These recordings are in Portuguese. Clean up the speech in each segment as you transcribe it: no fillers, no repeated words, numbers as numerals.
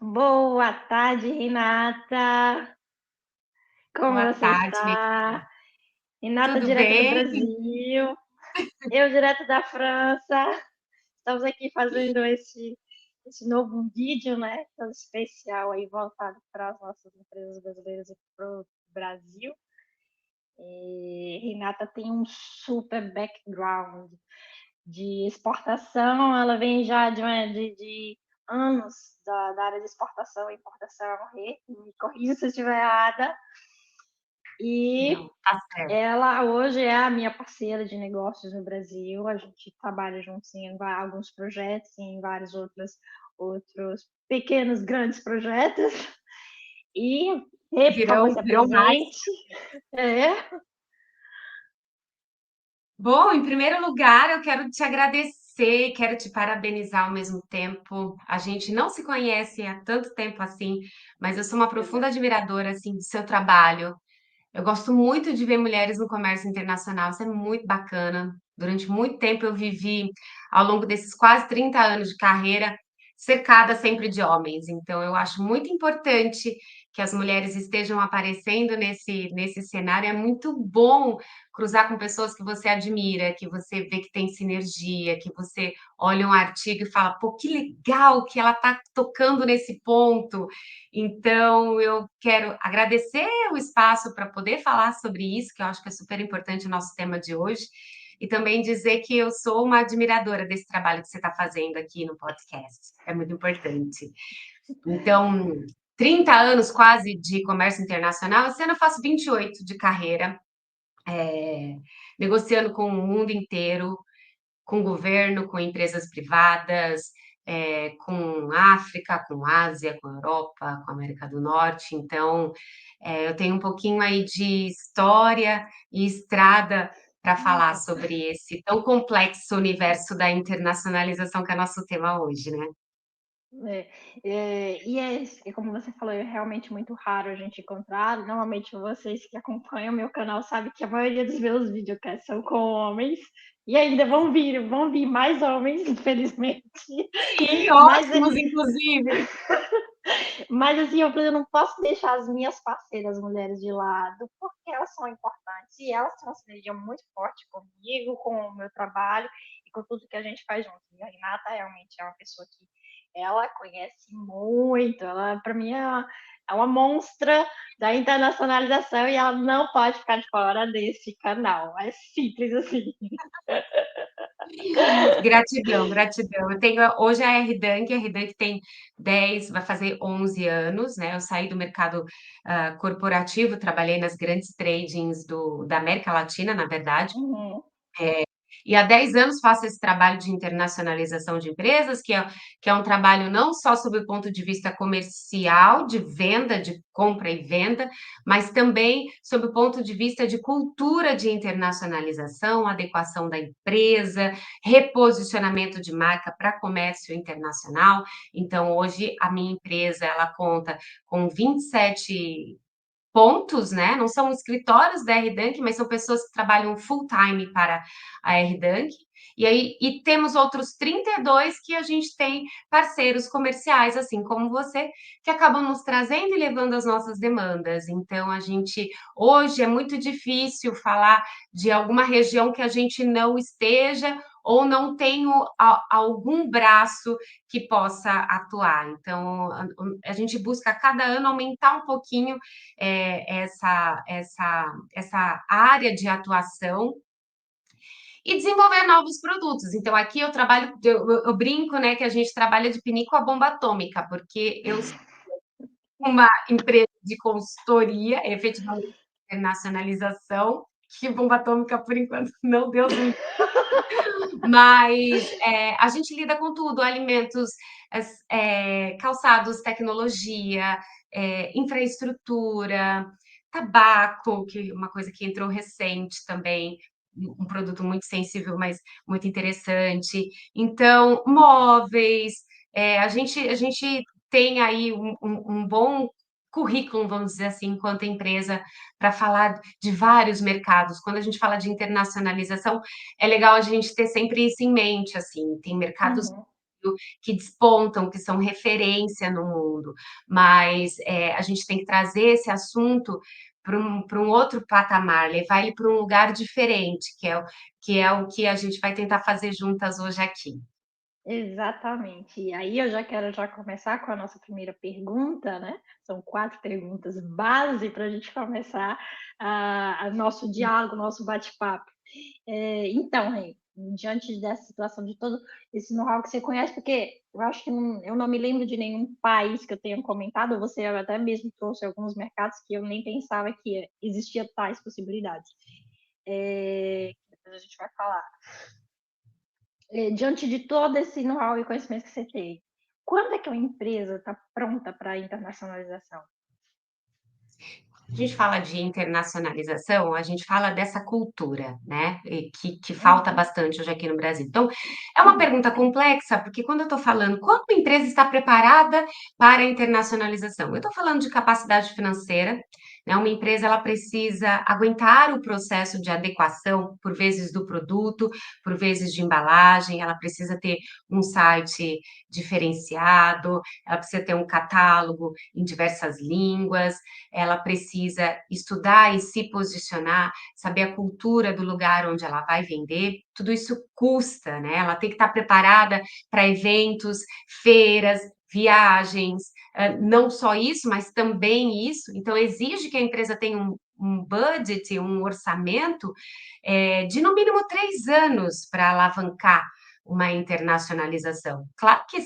Boa tarde, Renata. Como Boa você tarde, minha querida. está? Renata, Tudo direto do bem? Brasil. Eu, direto da França. Estamos aqui fazendo esse novo vídeo, né? Todo especial aí, voltado para as nossas empresas brasileiras e para o Brasil. E Renata tem um super background de exportação. Ela vem já de anos da área de exportação e importação. Me corrija se eu estiver errada. E Não, tá certo. ela hoje é a minha parceira de negócios no Brasil. A gente trabalha juntos em alguns projetos, em vários outros pequenos, grandes projetos. E, por favor, se Virou mais. apresente. É. Bom, em primeiro lugar, eu quero te agradecer, quero te parabenizar ao mesmo tempo. A gente não se conhece há tanto tempo assim, mas eu sou uma profunda admiradora assim do seu trabalho. Eu gosto muito de ver mulheres no comércio internacional, isso é muito bacana. Durante muito tempo eu vivi, ao longo desses quase 30 anos de carreira, cercada sempre de homens. Então eu acho muito importante que as mulheres estejam aparecendo nesse cenário. É muito bom cruzar com pessoas que você admira, que você vê que tem sinergia, que você olha um artigo e fala, pô, que legal que ela está tocando nesse ponto. Então, eu quero agradecer o espaço para poder falar sobre isso, que eu acho que é super importante o nosso tema de hoje, e também dizer que eu sou uma admiradora desse trabalho que você está fazendo aqui no podcast. É muito importante. Então, 30 anos quase de comércio internacional, esse ano eu faço 28 de carreira, negociando com o mundo inteiro, com o governo, com empresas privadas, com África, com Ásia, com Europa, com América do Norte. Então, eu tenho um pouquinho aí de história e estrada para falar sobre esse tão complexo universo da internacionalização que é nosso tema hoje, né? É, e como você falou, é realmente muito raro a gente encontrar. Normalmente vocês que acompanham o meu canal sabem que a maioria dos meus videocasts são com homens. E ainda vão vir mais homens, infelizmente. Sim, Mas, ótimos, inclusive. mas assim, eu não posso deixar as minhas parceiras mulheres de lado, porque elas são importantes e elas têm uma sinergia muito forte comigo, com o meu trabalho e com tudo que a gente faz junto. E a Renata realmente é uma pessoa que ela conhece muito, ela para mim é uma monstra da internacionalização e ela não pode ficar de fora desse canal. É simples assim. Gratidão, gratidão. Eu tenho hoje a RDank tem 10, vai fazer 11 anos, né? Eu saí do mercado corporativo, trabalhei nas grandes tradings da América Latina, na verdade. Uhum. E há 10 anos faço esse trabalho de internacionalização de empresas, que é um trabalho não só sob o ponto de vista comercial, de venda, de compra e venda, mas também sob o ponto de vista de cultura de internacionalização, adequação da empresa, reposicionamento de marca para comércio internacional. Então, hoje, a minha empresa, ela conta com 27 pontos, né? Não são escritórios da RDank, mas são pessoas que trabalham full time para a RDank. E temos outros 32 que a gente tem parceiros comerciais, assim como você, que acabam nos trazendo e levando as nossas demandas. Então, a gente, hoje é muito difícil falar de alguma região que a gente não esteja ou não tenha algum braço que possa atuar. Então, a gente busca a cada ano aumentar um pouquinho essa área de atuação e desenvolver novos produtos. Então, aqui eu trabalho, eu brinco, né, que a gente trabalha de pinico a bomba atômica, porque eu sou uma empresa de consultoria, efetivamente, internacionalização, que bomba atômica, por enquanto, não, Deus me... Mas a gente lida com tudo, alimentos, calçados, tecnologia, infraestrutura, tabaco, que é uma coisa que entrou recente também, um produto muito sensível, mas muito interessante. Então, móveis, a gente tem aí um bom currículo, vamos dizer assim, enquanto empresa, para falar de vários mercados. Quando a gente fala de internacionalização, é legal a gente ter sempre isso em mente, assim, tem mercados Uhum. que despontam, que são referência no mundo, mas a gente tem que trazer esse assunto para um outro patamar, levar ele para um lugar diferente, que é o que a gente vai tentar fazer juntas hoje aqui. Exatamente. E aí eu já quero já começar com a nossa primeira pergunta, né? São 4 perguntas base para a gente começar a nosso diálogo, nosso bate-papo. Então, Rei, diante dessa situação de todo esse know-how que você conhece, porque eu acho que eu não me lembro de nenhum país que eu tenha comentado, você até mesmo trouxe alguns mercados que eu nem pensava que existia tais possibilidades. Depois a gente vai falar. Diante de todo esse know-how e conhecimento que você tem, quando é que uma empresa está pronta para a internacionalização? A gente fala de internacionalização, a gente fala dessa cultura, né? Que falta Uhum, bastante hoje aqui no Brasil. Então, é uma pergunta complexa, porque quando eu estou falando quando uma empresa está preparada para a internacionalização, eu estou falando de capacidade financeira, né? Uma empresa ela precisa aguentar o processo de adequação, por vezes do produto, por vezes de embalagem, ela precisa ter um site diferenciado, ela precisa ter um catálogo em diversas línguas, ela precisa estudar e se posicionar, saber a cultura do lugar onde ela vai vender, tudo isso custa, né? Ela tem que estar preparada para eventos, feiras, viagens, não só isso, mas também isso. Então, exige que a empresa tenha um budget, um orçamento de no mínimo 3 anos para alavancar uma internacionalização. Claro que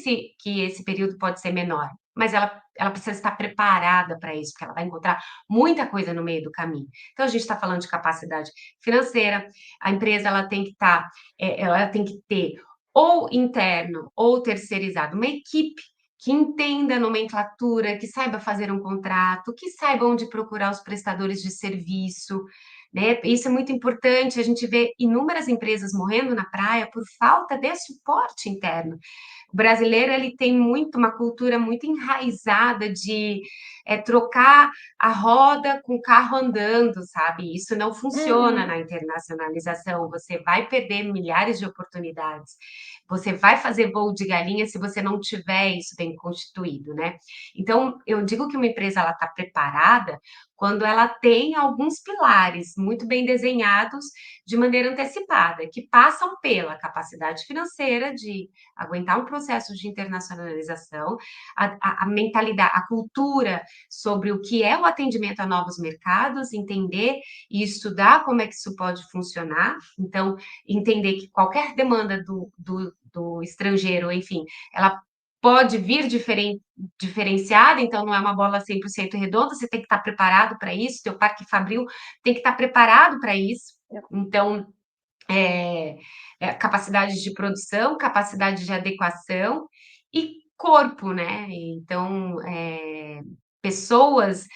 esse período pode ser menor, mas ela precisa estar preparada para isso, porque ela vai encontrar muita coisa no meio do caminho. Então, a gente está falando de capacidade financeira, a empresa ela tem que estar, ela tem que ter ou interno ou terceirizado uma equipe que entenda a nomenclatura, que saiba fazer um contrato, que saiba onde procurar os prestadores de serviço, né? Isso é muito importante. A gente vê inúmeras empresas morrendo na praia por falta de suporte interno. O brasileiro ele tem muito uma cultura muito enraizada de trocar a roda com o carro andando, sabe? Isso não funciona uhum. na internacionalização. Você vai perder milhares de oportunidades. Você vai fazer voo de galinha se você não tiver isso bem constituído, né? Então, eu digo que uma empresa ela está preparada quando ela tem alguns pilares muito bem desenhados de maneira antecipada, que passam pela capacidade financeira de aguentar um processo de internacionalização, a mentalidade, a cultura sobre o que é o atendimento a novos mercados, entender e estudar como é que isso pode funcionar. Então, entender que qualquer demanda do estrangeiro, enfim, ela pode vir diferenciada, então não é uma bola 100% redonda, você tem que estar preparado para isso, teu parque fabril tem que estar preparado para isso. Então, é, capacidade de produção, capacidade de adequação e corpo, né? Então, pessoas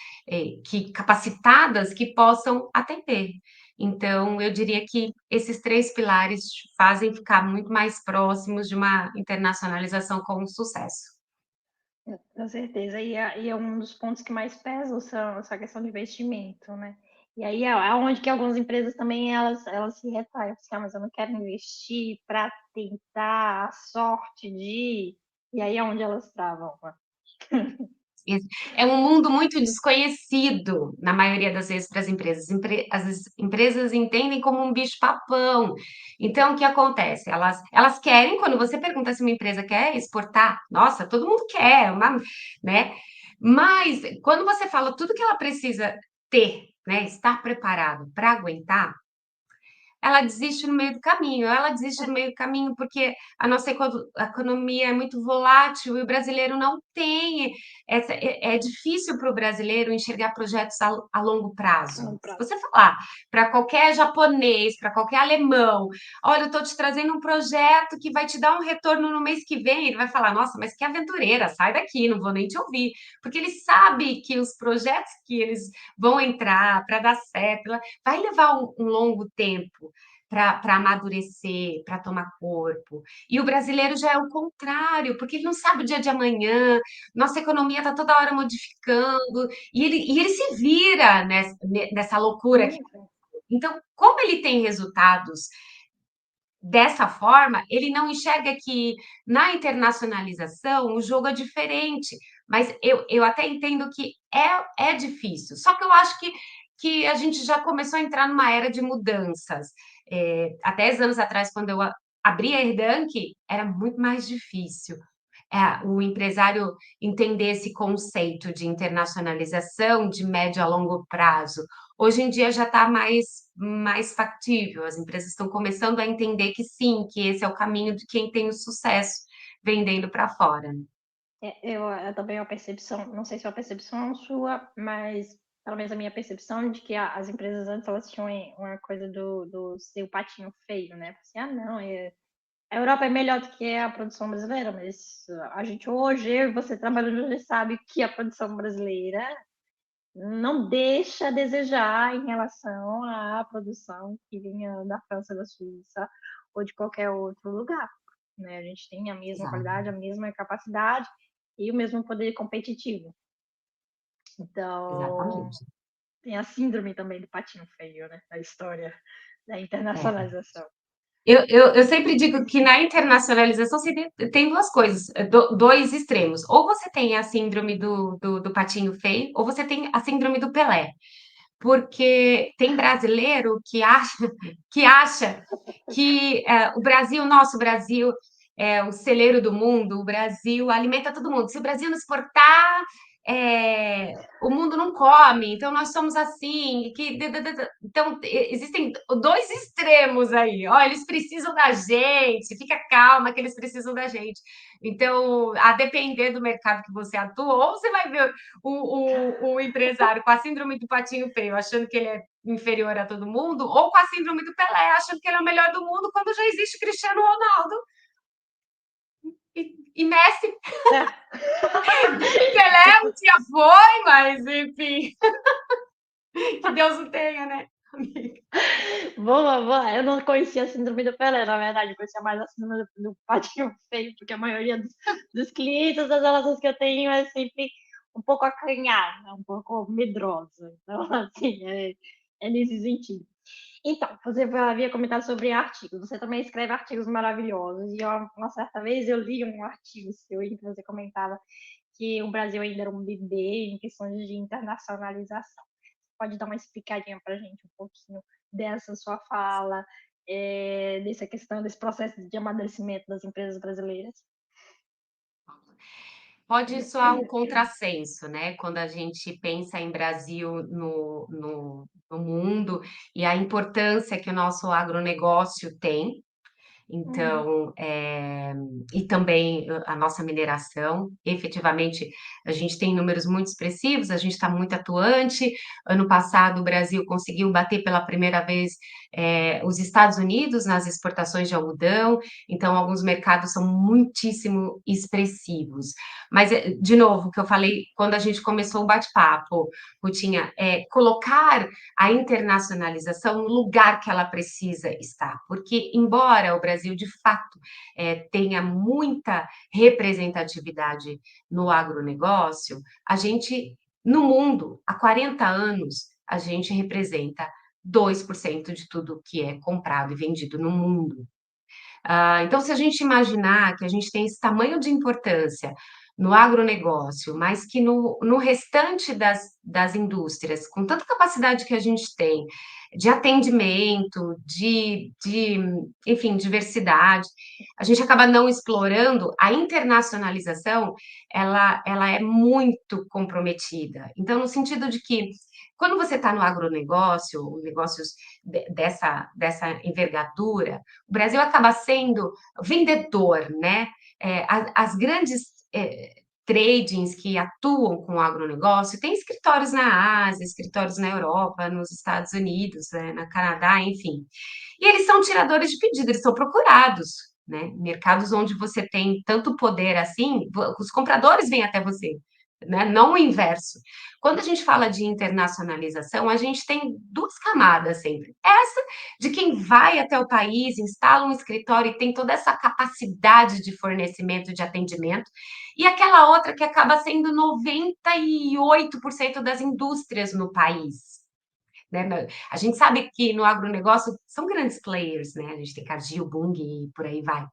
que capacitadas que possam atender. Então, eu diria que esses 3 pilares fazem ficar muito mais próximos de uma internacionalização com sucesso. Com certeza. E é um dos pontos que mais pesam são essa questão de investimento, né? E aí é onde que algumas empresas também elas se retraem, assim, mas eu não quero investir para tentar a sorte de. E aí é onde elas travam, né? É um mundo muito desconhecido, na maioria das vezes, para as empresas. As empresas entendem como um bicho-papão. Então, o que acontece? Elas querem, quando você pergunta se uma empresa quer exportar, nossa, todo mundo quer, né? Mas, quando você fala tudo que ela precisa ter, né, estar preparado para aguentar, ela desiste no meio do caminho. Ela desiste no meio do caminho porque a nossa economia é muito volátil e o brasileiro não tem. É difícil para o brasileiro enxergar projetos a longo prazo. Vamos Se pra- você falar para qualquer japonês, para qualquer alemão, olha, eu estou te trazendo um projeto que vai te dar um retorno no mês que vem, ele vai falar, nossa, mas que aventureira, sai daqui, não vou nem te ouvir. Porque ele sabe que os projetos que eles vão entrar para dar certo, vai levar um longo tempo para amadurecer, para tomar corpo. E o brasileiro já é o contrário, porque ele não sabe o dia de amanhã, nossa economia está toda hora modificando, e ele se vira nessa loucura. Sim, Então, como ele tem resultados dessa forma, ele não enxerga que na internacionalização o jogo é diferente. Mas eu até entendo que é difícil. Só que eu acho que a gente já começou a entrar numa era de mudanças. Há 10 anos atrás, quando eu abri a Herdank, era muito mais difícil o empresário entender esse conceito de internacionalização de médio a longo prazo. Hoje em dia já está mais factível, as empresas estão começando a entender que sim, que esse é o caminho de quem tem o sucesso vendendo para fora. Eu também uma percepção, não sei se é uma percepção sua, mas pelo menos a minha percepção de que as empresas antes elas tinham uma coisa do ser o patinho feio, né? Assim, não, a Europa é melhor do que a produção brasileira, mas a gente hoje, eu e você trabalhando, a gente sabe que a produção brasileira não deixa a desejar em relação à produção que vinha da França, da Suíça ou de qualquer outro lugar. Né? A gente tem a mesma Exato. qualidade, a mesma capacidade e o mesmo poder competitivo. Então, Exatamente. tem a síndrome também do patinho feio, né? Da história da É. internacionalização. Eu sempre digo que na internacionalização você tem duas coisas, dois extremos. Ou você tem a síndrome do patinho feio, ou você tem a síndrome do Pelé. Porque tem brasileiro que acha que o Brasil, nosso Brasil, é o celeiro do mundo, o Brasil alimenta todo mundo. Se o Brasil não exportar, o mundo não come, então nós somos assim. Então, existem dois extremos aí. Ó, eles precisam da gente, fica calma que eles precisam da gente. Então, a depender do mercado que você atua, ou você vai ver o empresário com a síndrome do patinho feio, achando que ele é inferior a todo mundo, ou com a síndrome do Pelé, achando que ele é o melhor do mundo, quando já existe Cristiano Ronaldo e Messi. É. Pelé um dia foi, mas enfim, que Deus o tenha, né, amiga? Boa, boa. Eu não conhecia a síndrome do Pelé, na verdade. Eu conhecia mais a síndrome do patinho feio, porque a maioria dos clientes, das relações que eu tenho, é sempre um pouco acanhada, um pouco medrosa. Então, assim, é nesse sentido. Então, você havia comentado sobre artigos. Você também escreve artigos maravilhosos. E uma certa vez eu li um artigo seu em que você comentava que o Brasil ainda era um bebê em questões de internacionalização. Pode dar uma explicadinha para a gente um pouquinho dessa sua fala, dessa questão, desse processo de amadurecimento das empresas brasileiras? Pode soar um contrassenso, né? Quando a gente pensa em Brasil no mundo e a importância que o nosso agronegócio tem. Uhum. Então, e também a nossa mineração, efetivamente, a gente tem números muito expressivos, a gente está muito atuante. Ano passado, o Brasil conseguiu bater pela primeira vez os Estados Unidos nas exportações de algodão, então, alguns mercados são muitíssimo expressivos. Mas, de novo, o que eu falei quando a gente começou o bate-papo, Rutinha, é colocar a internacionalização no lugar que ela precisa estar, porque, embora o Brasil, de fato, tenha muita representatividade no agronegócio, a gente, no mundo, há 40 anos, a gente representa 2% de tudo que é comprado e vendido no mundo. Então, se a gente imaginar que a gente tem esse tamanho de importância no agronegócio, mas que no restante das indústrias, com tanta capacidade que a gente tem de atendimento, enfim, diversidade, a gente acaba não explorando a internacionalização, ela é muito comprometida. Então, no sentido de que quando você está no agronegócio, negócios dessa envergadura, o Brasil acaba sendo vendedor, né? As grandes tradings que atuam com o agronegócio têm escritórios na Ásia, escritórios na Europa, nos Estados Unidos, né, no Canadá, enfim. E eles são tiradores de pedido, eles são procurados, né? Mercados onde você tem tanto poder assim, os compradores vêm até você, né? Não o inverso. Quando a gente fala de internacionalização, a gente tem duas camadas sempre. Essa de quem vai até o país, instala um escritório e tem toda essa capacidade de fornecimento, de atendimento, e aquela outra que acaba sendo 98% das indústrias no país. né? A gente sabe que no agronegócio são grandes players, né? A gente tem Cargill, Bunge e por aí vai.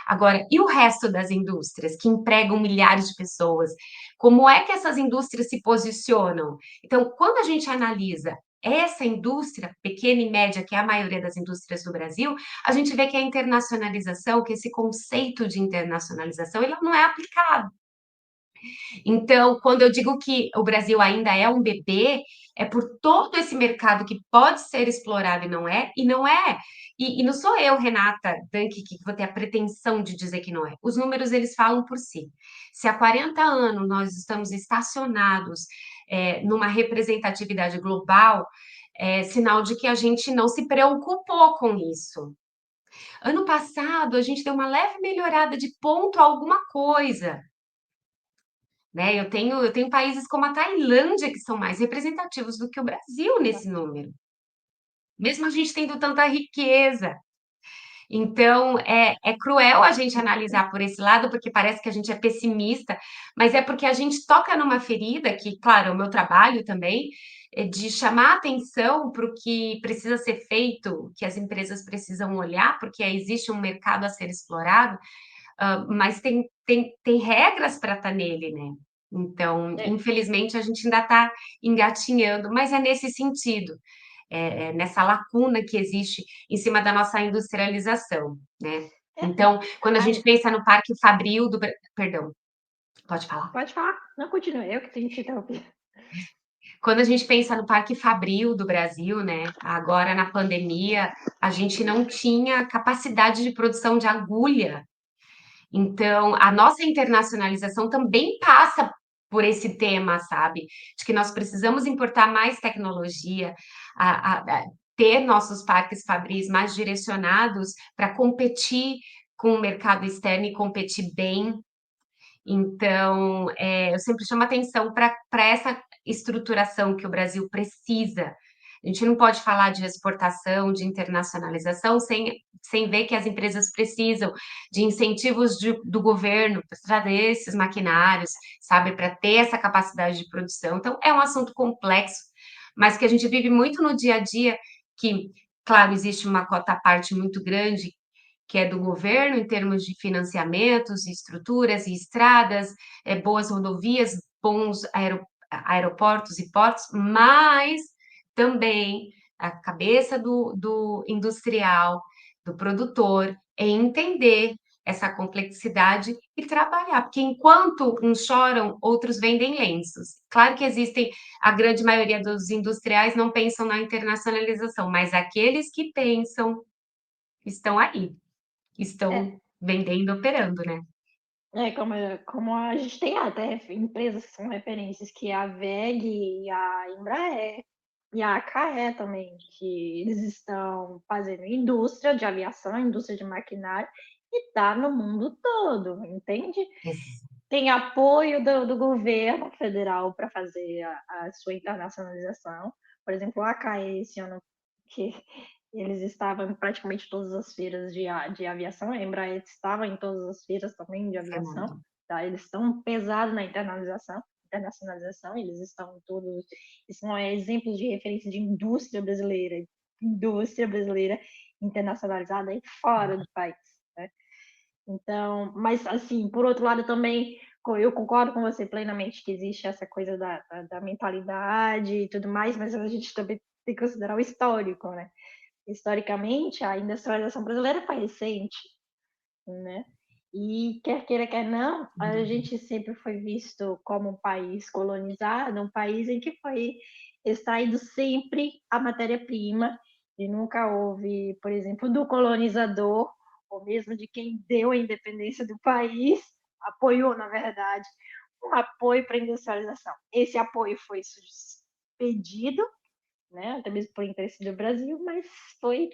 Agora, e o resto das indústrias que empregam milhares de pessoas? Como é que essas indústrias se posicionam? Então, quando a gente analisa essa indústria, pequena e média, que é a maioria das indústrias do Brasil, a gente vê que a internacionalização, que esse conceito de internacionalização, ele não é aplicado. Então, quando eu digo que o Brasil ainda é um bebê, é por todo esse mercado que pode ser explorado e não é. E não sou eu, Renata Danke, que vou ter a pretensão de dizer que não é. Os números, eles falam por si. Se há 40 anos nós estamos estacionados numa representatividade global, é sinal de que a gente não se preocupou com isso. Ano passado, a gente deu uma leve melhorada de ponto a alguma coisa, né? Eu tenho países como a Tailândia que são mais representativos do que o Brasil nesse número, mesmo a gente tendo tanta riqueza. Então, é cruel a gente analisar por esse lado, porque parece que a gente é pessimista, mas é porque a gente toca numa ferida que, claro, é o meu trabalho também, é de chamar atenção para o que precisa ser feito, que as empresas precisam olhar, porque existe um mercado a ser explorado, mas tem regras para estar nele, né? Então, É, infelizmente, a gente ainda está engatinhando, mas é nesse sentido, nessa lacuna que existe em cima da nossa industrialização, né? é, Então, quando a gente ai, pensa no Parque Fabril Perdão, pode falar. pode falar. Não, continue. Eu que tenho que te interromper. Quando a gente pensa no Parque Fabril do Brasil, né? Agora na pandemia, a gente não tinha capacidade de produção de agulha. Então, a nossa internacionalização também passa por esse tema, sabe? De que nós precisamos importar mais tecnologia, ter nossos parques fabris mais direcionados para competir com o mercado externo e competir bem. Então, eu sempre chamo atenção para essa estruturação que o Brasil precisa. A gente não pode falar de exportação, de internacionalização, sem ver que as empresas precisam de incentivos do governo para trazer esses maquinários, sabe, para ter essa capacidade de produção. Então, é um assunto complexo, mas que a gente vive muito no dia a dia, que, claro, existe uma cota à parte muito grande que é do governo em termos de financiamentos, estruturas e estradas, boas rodovias, bons aeroportos e portos, mas também a cabeça do industrial, do produtor, é entender essa complexidade e trabalhar, porque enquanto uns choram, outros vendem lenços. Claro que existem, a grande maioria dos industriais não pensam na internacionalização, mas aqueles que pensam estão aí, É, estão vendendo, operando, né? como a gente tem até empresas que são referências, que é a WEG e a Embraer e a AKE também, que eles estão fazendo indústria de aviação, indústria de maquinário, e tá no mundo todo, entende? Ex- Tem apoio do governo federal para fazer a sua internacionalização. Por exemplo, a AKE esse ano, que eles estavam em praticamente todas as feiras de aviação, a Embraer estava em todas as feiras também de Foi aviação, muito. tá? Eles estão pesados na internacionalização, eles estão todos, são exemplos de referência de indústria brasileira internacionalizada aí fora do país, né? Então, mas assim, por outro lado também, eu concordo com você plenamente que existe essa coisa da mentalidade e tudo mais, mas a gente também tem que considerar o histórico, né? Historicamente, a industrialização brasileira foi recente, né? E quer queira, quer não, a gente sempre foi visto como um país colonizado, um país em que foi extraído sempre a matéria-prima e nunca houve, por exemplo, do colonizador, ou mesmo de quem deu a independência do país, apoiou, na verdade, um apoio para a industrialização. Esse apoio foi pedido, né, até mesmo por interesse do Brasil, mas foi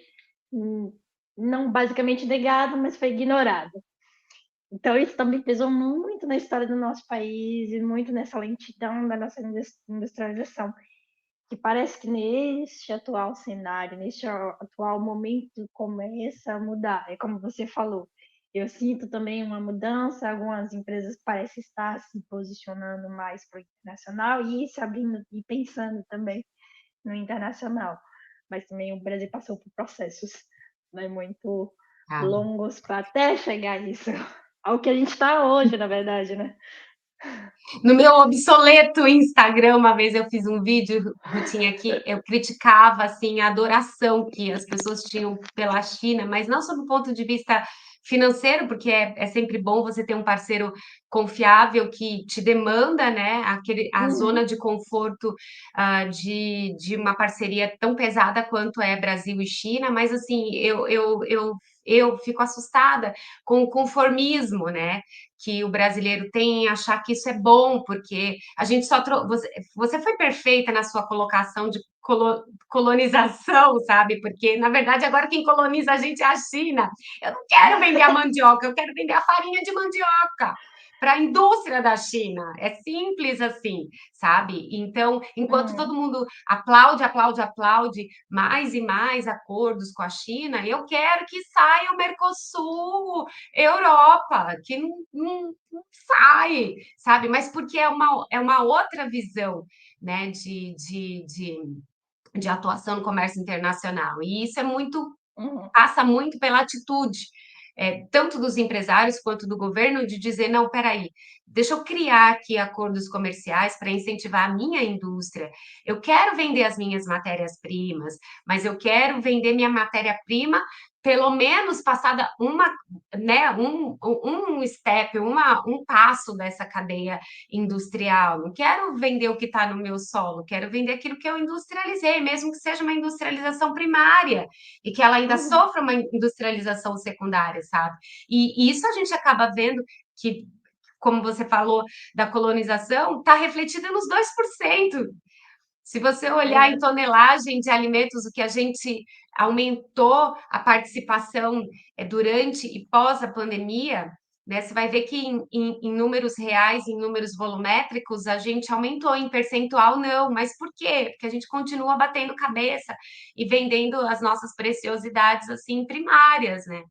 não basicamente negado, mas foi ignorado. Então, isso também pesou muito na história do nosso país e muito nessa lentidão da nossa industrialização, que parece que neste atual cenário, neste atual momento, começa a mudar. É como você falou, eu sinto também uma mudança, algumas empresas parecem estar se posicionando mais para o internacional e se abrindo e pensando também no internacional. Mas também o Brasil passou por processos, né, muito Ah. longos para até chegar nisso, ao que a gente está hoje, na verdade, né? No meu obsoleto Instagram, uma vez eu fiz um vídeo, Rutinha, que eu criticava assim a adoração que as pessoas tinham pela China, mas não sob o ponto de vista financeiro, porque é sempre bom você ter um parceiro confiável que te demanda, né, a zona Uhum, de conforto de uma parceria tão pesada quanto é Brasil e China, mas assim, eu fico assustada com o conformismo, né? Que o brasileiro tem em achar que isso é bom, porque a gente só você foi perfeita na sua colocação de colonização, sabe? Porque, na verdade, agora quem coloniza a gente é a China. Eu não quero vender a mandioca, eu quero vender a farinha de mandioca para a indústria da China. É simples assim, sabe? Então, enquanto todo uhum, mundo aplaude, aplaude, aplaude mais e mais acordos com a China, eu quero que saia o Mercosul, Europa, que não sai, sabe? Mas porque é uma outra visão, né, de atuação no comércio internacional. E isso é muito, uhum, passa muito pela atitude, tanto dos empresários quanto do governo, de dizer, não, peraí, deixa eu criar aqui acordos comerciais para incentivar a minha indústria. Eu quero vender as minhas matérias-primas, mas eu quero vender minha matéria-prima pelo menos passada né, um step, um passo dessa cadeia industrial. Não quero vender o que está no meu solo, quero vender aquilo que eu industrializei, mesmo que seja uma industrialização primária e que ela ainda uhum, sofra uma industrialização secundária, sabe? E isso a gente acaba vendo que, como você falou, da colonização, está refletida nos 2%. Se você olhar em exato. tonelagem de alimentos, o que a gente aumentou a participação durante e pós a pandemia, né, você vai ver que em números reais, em números volumétricos, a gente aumentou, em percentual não. Mas por quê? Porque a gente continua batendo cabeça e vendendo as nossas preciosidades assim primárias, né?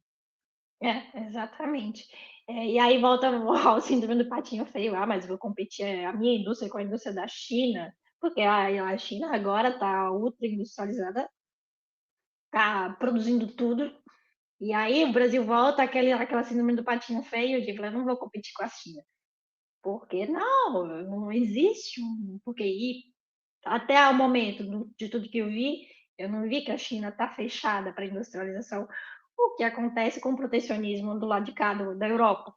É, exatamente. E aí volta ao síndrome do patinho feio. Ah, mas eu vou competir a minha indústria com a indústria da China, porque a China agora está ultra industrializada, está produzindo tudo. E aí o Brasil volta aquela síndrome do patinho feio de eu não vou competir com a China. Porque não existe porque até o momento de tudo que eu vi, eu não vi que a China está fechada para industrialização. O que acontece com o protecionismo do lado de cá da Europa,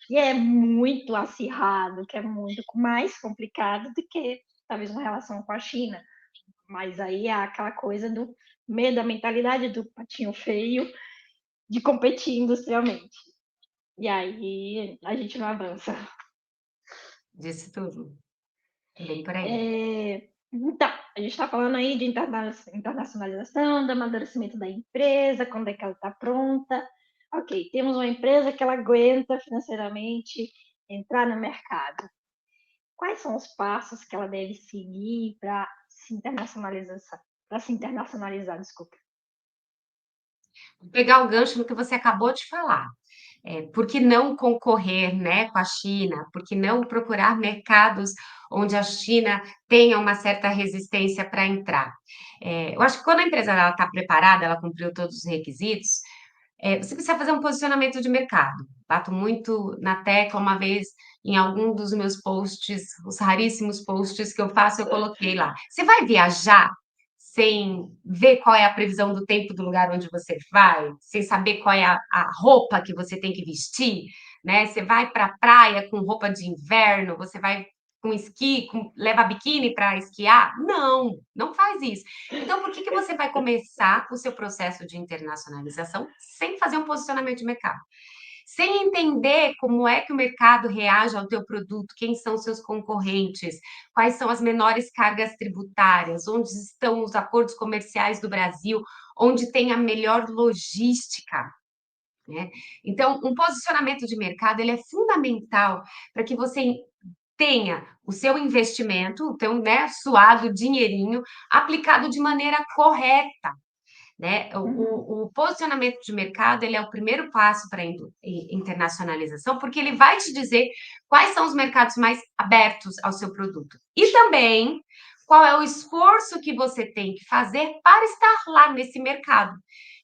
que é muito acirrado, que é muito mais complicado do que talvez uma relação com a China. Mas aí é aquela coisa do medo, a mentalidade do patinho feio de competir industrialmente. E aí a gente não avança. Disse tudo. Bem por aí. Então, a gente está falando aí de internacionalização, do amadurecimento da empresa, quando é que ela está pronta. Ok, temos uma empresa que ela aguenta financeiramente entrar no mercado. Quais são os passos que ela deve seguir para se internacionalizar? Para se internacionalizar, desculpa. Vou pegar o gancho no que você acabou de falar. Por que não concorrer, né, com a China? Por que não procurar mercados onde a China tenha uma certa resistência para entrar? Eu acho que quando a empresa está preparada, ela cumpriu todos os requisitos, você precisa fazer um posicionamento de mercado. Bato muito na tecla, uma vez em algum dos meus posts, os raríssimos posts que eu faço, eu coloquei lá. Você vai viajar sem ver qual é a previsão do tempo do lugar onde você vai, sem saber qual é a roupa que você tem que vestir, né? Você vai para a praia com roupa de inverno, você vai com esqui, leva biquíni para esquiar? Não, não faz isso. Então, por que você vai começar o seu processo de internacionalização sem fazer um posicionamento de mercado? Sem entender como é que o mercado reage ao teu produto, quem são os seus concorrentes, quais são as menores cargas tributárias, onde estão os acordos comerciais do Brasil, onde tem a melhor logística, né? Então, um posicionamento de mercado ele é fundamental para que você tenha o seu investimento, o teu, né, suado dinheirinho aplicado de maneira correta, né? Uhum, O posicionamento de mercado ele é o primeiro passo para a internacionalização, porque ele vai te dizer quais são os mercados mais abertos ao seu produto. E também qual é o esforço que você tem que fazer para estar lá nesse mercado.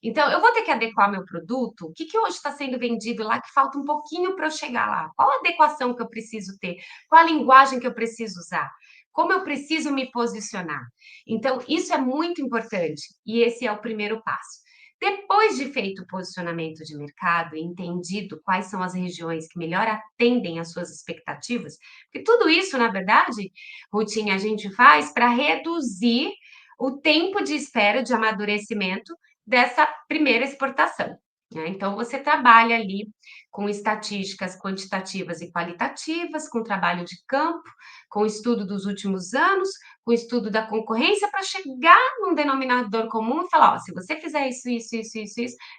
Então, eu vou ter que adequar meu produto. O que que hoje está sendo vendido lá que falta um pouquinho para eu chegar lá? Qual a adequação que eu preciso ter? Qual a linguagem que eu preciso usar? Como eu preciso me posicionar? Então, isso é muito importante e esse é o primeiro passo. Depois de feito o posicionamento de mercado e entendido quais são as regiões que melhor atendem às suas expectativas, porque tudo isso, na verdade, routine a gente faz para reduzir o tempo de espera de amadurecimento dessa primeira exportação. Né? Então, você trabalha ali com estatísticas quantitativas e qualitativas, com trabalho de campo, com o estudo dos últimos anos, com o estudo da concorrência, para chegar num denominador comum e falar: ó, se você fizer isso,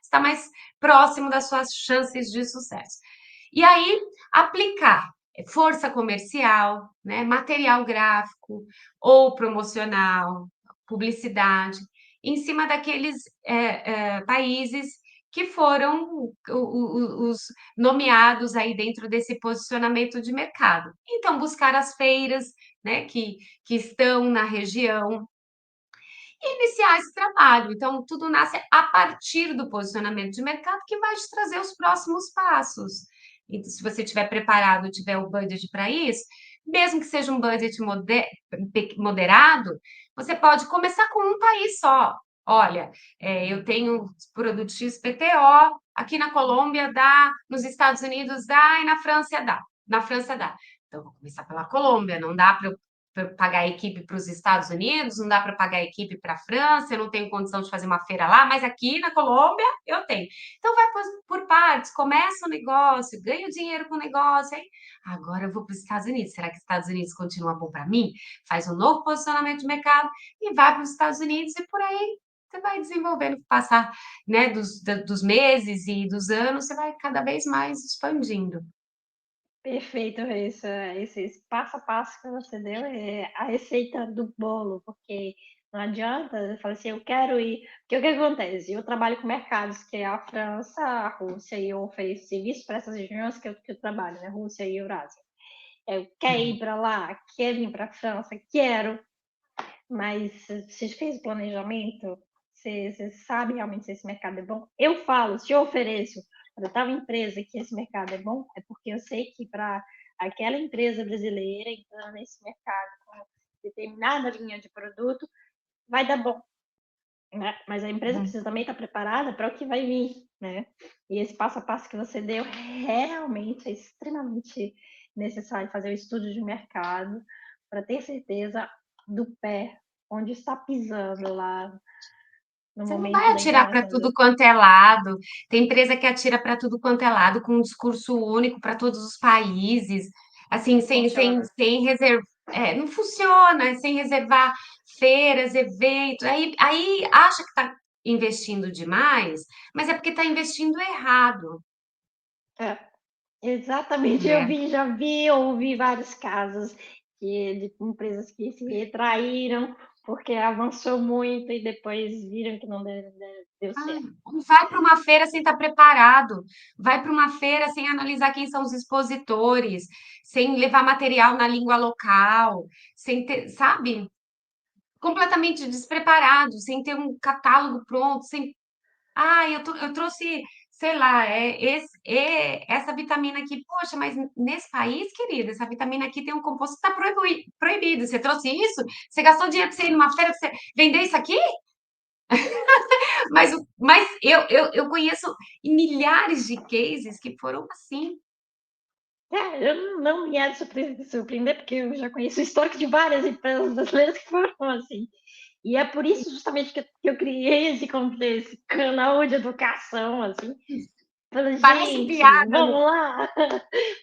está mais próximo das suas chances de sucesso. E aí, aplicar força comercial, né, material gráfico ou promocional, publicidade, em cima daqueles países que foram os nomeados aí dentro desse posicionamento de mercado. Então, buscar as feiras, né, que estão na região e iniciar esse trabalho. Então, tudo nasce a partir do posicionamento de mercado que vai te trazer os próximos passos. Então, se você estiver preparado, tiver o budget para isso, mesmo que seja um budget moderado, você pode começar com um país só. Olha, eu tenho produto XPTO, aqui na Colômbia dá, nos Estados Unidos dá e na França dá. Na França dá. Então, vou começar pela Colômbia, não dá para eu pagar a equipe para os Estados Unidos, não dá para pagar a equipe para a França, eu não tenho condição de fazer uma feira lá, mas aqui na Colômbia eu tenho. Então vai por partes, começa o negócio, ganha o dinheiro com o negócio, aí agora eu vou para os Estados Unidos. Será que os Estados Unidos continua bom para mim? Faz um novo posicionamento de mercado e vai para os Estados Unidos e por aí você vai desenvolvendo, passar, né, dos meses e dos anos, você vai cada vez mais expandindo. Perfeito, Raíssa. Esse passo a passo que você deu é a receita do bolo, porque não adianta eu falar assim, eu quero ir. Porque o que acontece? Eu trabalho com mercados, que é a França, a Rússia, e eu ofereço serviço para essas regiões que eu trabalho, né? Rússia e Eurásia. Eu quero ir Uhum. para lá, quero vir para a França, quero, mas você fez o planejamento? Você sabe realmente se esse mercado é bom? Eu falo, se eu ofereço para tal empresa que esse mercado é bom, é porque eu sei que para aquela empresa brasileira entrando nesse mercado com determinada linha de produto, vai dar bom. Né? Mas a empresa Uhum. precisa também estar preparada para o que vai vir. Né? E esse passo a passo que você deu realmente é extremamente necessário fazer o estudo de mercado para ter certeza do pé, onde está pisando lá no Você não vai momento da atirar para tudo internacionalização. quanto é lado. Tem empresa que atira para tudo quanto é lado, com um discurso único para todos os países, assim, Não funciona. sem reservar. Não funciona, sem reservar feiras, eventos. Aí acha que está investindo demais, mas é porque está investindo errado, É, exatamente, né? ouvi vários casos de empresas que se retraíram porque avançou muito e depois viram que não deu Ah, certo. vai para uma feira sem estar preparado, vai para uma feira sem analisar quem são os expositores, sem levar material na língua local, sem ter, sabe? Completamente despreparado, sem ter um catálogo pronto, sem. Ah, eu trouxe, sei lá, essa vitamina aqui. Poxa, mas nesse país, querida, essa vitamina aqui tem um composto que está proibido. Você trouxe isso? Você gastou dinheiro para você ir numa feira para você vender isso aqui? Mas eu conheço milhares de cases que foram assim. Eu não me há de surpreender, porque eu já conheço o histórico de várias empresas brasileiras que foram assim. E é por isso justamente que eu criei esse canal de educação, assim. Falei, Parece gente, piada, né? vamos lá,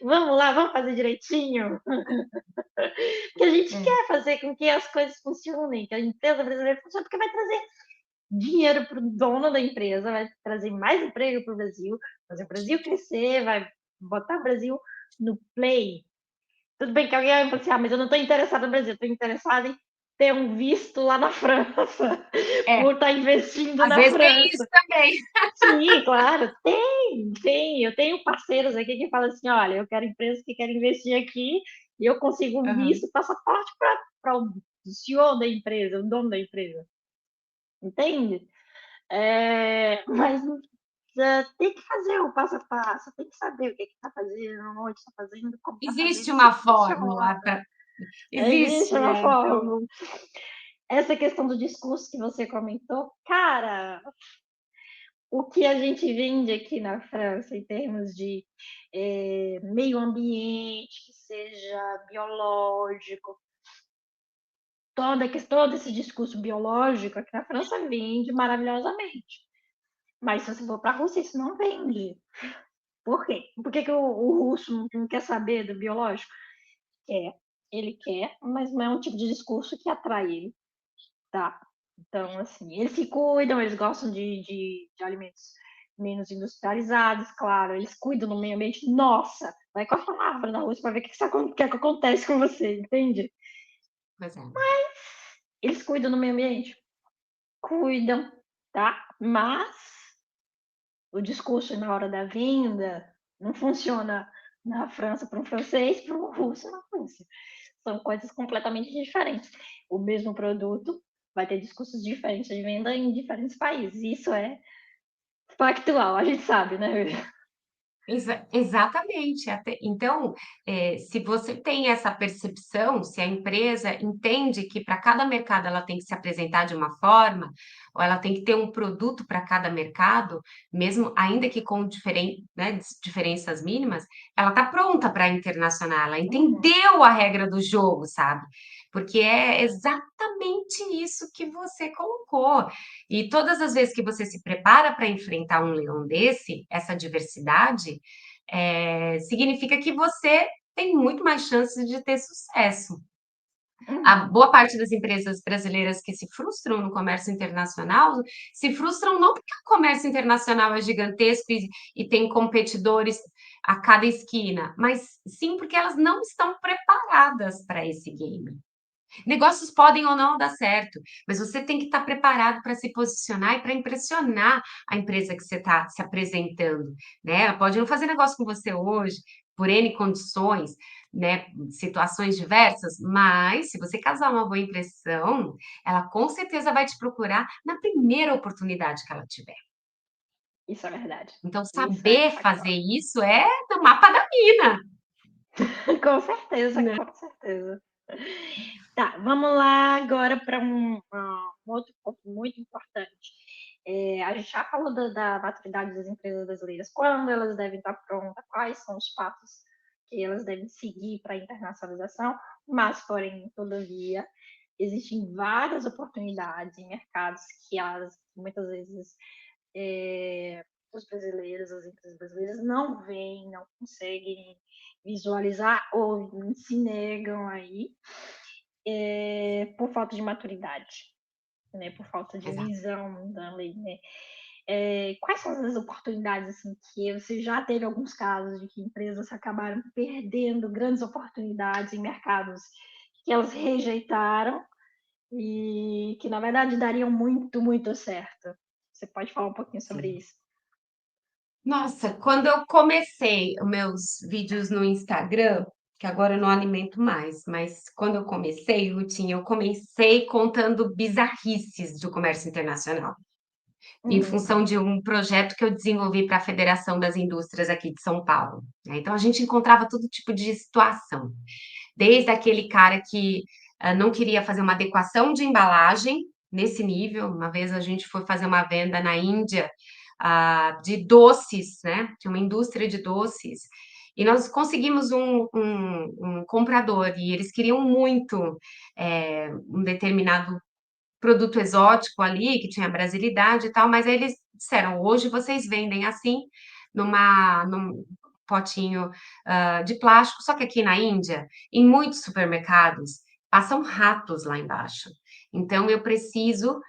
vamos lá, vamos fazer direitinho. Porque a gente É. quer fazer com que as coisas funcionem, que a empresa brasileira funcione, porque vai trazer dinheiro para o dono da empresa, vai trazer mais emprego para o Brasil, fazer o Brasil crescer, vai botar o Brasil no play. Tudo bem que alguém vai falar assim, mas eu não estou interessado no Brasil, estou interessado em ter um visto lá na França, É, por estar investindo às na vezes tem França. isso também. Sim, claro, tem. Eu tenho parceiros aqui que falam assim, olha, eu quero empresas que querem investir aqui e eu consigo um Aham. visto, passaporte para o CEO da empresa, o dono da empresa, entende? Mas tem que fazer o passo a passo, tem que saber o que está fazendo, onde está fazendo, como está fazendo, Existe se uma funciona. fórmula para. Existe Existe, uma né? Então, forma. Essa questão do discurso que você comentou, cara, o que a gente vende aqui na França em termos de meio ambiente, que seja biológico, todo esse discurso biológico aqui na França vende maravilhosamente. Mas se você for para a Rússia, isso não vende. Por quê? Por que, que o russo não quer saber do biológico? Quer. Ele quer, mas não é um tipo de discurso que atrai ele, tá? Então, assim, eles se cuidam, eles gostam de alimentos menos industrializados, claro, eles cuidam do meio ambiente. Nossa, vai cortar uma árvore na Rússia para ver o que acontece com você, entende? pois é. Eles cuidam do meio ambiente? Cuidam, tá? Mas o discurso na hora da venda não funciona na França para um francês, para um russo na Rússia. São coisas completamente diferentes. O mesmo produto vai ter discursos diferentes de venda em diferentes países. Isso é factual, a gente sabe, né? Exatamente. Então, se você tem essa percepção, se a empresa entende que para cada mercado ela tem que se apresentar de uma forma, ou ela tem que ter um produto para cada mercado, mesmo ainda que com né, diferenças mínimas, ela está pronta para internacional, ela Uhum. entendeu a regra do jogo, sabe? Porque é exatamente isso que você colocou. E todas as vezes que você se prepara para enfrentar um leão desse, essa diversidade, significa que você tem muito mais chances de ter sucesso. A Uhum. boa parte das empresas brasileiras que se frustram no comércio internacional se frustram não porque o comércio internacional é gigantesco e tem competidores a cada esquina, mas sim porque elas não estão preparadas para esse game. Negócios podem ou não dar certo, mas você tem que estar preparado para se posicionar e para impressionar a empresa que você está se apresentando, né? Ela pode não fazer negócio com você hoje, por N condições, né? Situações diversas, mas se você causar uma boa impressão, ela com certeza vai te procurar na primeira oportunidade que ela tiver. Isso é verdade. Então, Isso é saber fazer factual. isso é no mapa da mina, Com certeza, né? com certeza. Tá, vamos lá agora para um outro ponto muito importante. A gente já falou da maturidade das empresas brasileiras, quando elas devem estar prontas, quais são os passos que elas devem seguir para a internacionalização, mas, porém, todavia, existem várias oportunidades em mercados que muitas vezes os brasileiros, as empresas brasileiras não veem, não conseguem visualizar ou se negam aí por falta de maturidade, né? Por falta de Exato. visão da lei, né? Quais são as oportunidades assim que você já teve alguns casos de que empresas acabaram perdendo grandes oportunidades em mercados que elas rejeitaram e que na verdade dariam muito, muito certo. Você pode falar um pouquinho sobre Sim. isso? Nossa, quando eu comecei os meus vídeos no Instagram, que agora eu não alimento mais, mas quando eu comecei, Rutinha, eu comecei contando bizarrices do comércio internacional, em Uhum. função de um projeto que eu desenvolvi para a Federação das Indústrias aqui de São Paulo, né. Então a gente encontrava todo tipo de situação, desde aquele cara que, não queria fazer uma adequação de embalagem, nesse nível. Uma vez a gente foi fazer uma venda na Índia, de doces, né, tinha uma indústria de doces, e nós conseguimos um comprador, e eles queriam muito, um determinado produto exótico ali, que tinha brasilidade e tal, mas aí eles disseram: "Hoje vocês vendem assim, num potinho, de plástico", só que aqui na Índia, em muitos supermercados, passam ratos lá embaixo. Então eu preciso,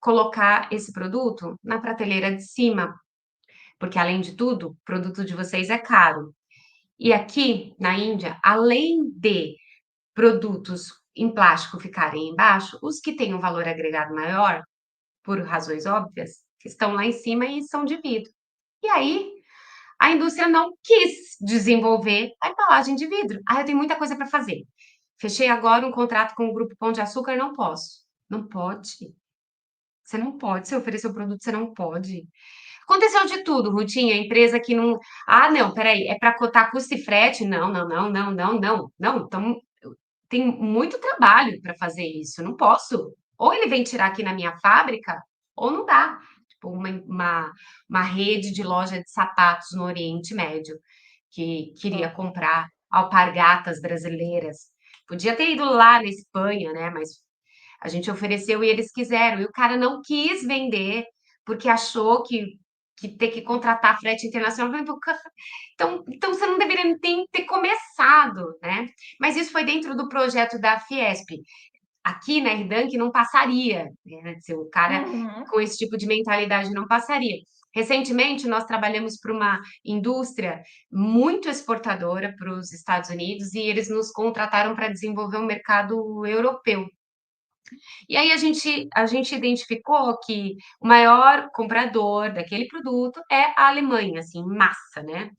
colocar esse produto na prateleira de cima, porque além de tudo, o produto de vocês é caro. E aqui na Índia, além de produtos em plástico ficarem embaixo, os que têm um valor agregado maior, por razões óbvias, estão lá em cima e são de vidro. E aí, a indústria não quis desenvolver a embalagem de vidro. Ah, eu tenho muita coisa para fazer. Fechei agora um contrato com o Grupo Pão de Açúcar, não posso. Não pode. Você não pode. Você oferecer o produto, você não pode. Aconteceu de tudo, Rutinha. Empresa que não. Ah, não, peraí, é para cotar custo e frete? Não, não, não, não, não, não, não. Então, tem muito trabalho para fazer isso. Não posso. Ou ele vem tirar aqui na minha fábrica, ou não dá. Tipo, uma rede de loja de sapatos no Oriente Médio que queria Ó, comprar alpargatas brasileiras. Podia ter ido lá na Espanha, né? Mas a gente ofereceu e eles quiseram. E o cara não quis vender porque achou que ter que contratar frete internacional. Então você não deveria nem ter começado, né? Mas isso foi dentro do projeto da Fiesp. Aqui na RDANC não passaria, né? Se o cara uhum. com esse tipo de mentalidade não passaria. Recentemente, nós trabalhamos para uma indústria muito exportadora para os Estados Unidos e eles nos contrataram para desenvolver um mercado europeu. E aí a gente identificou que o maior comprador daquele produto é a Alemanha, assim, em massa, né?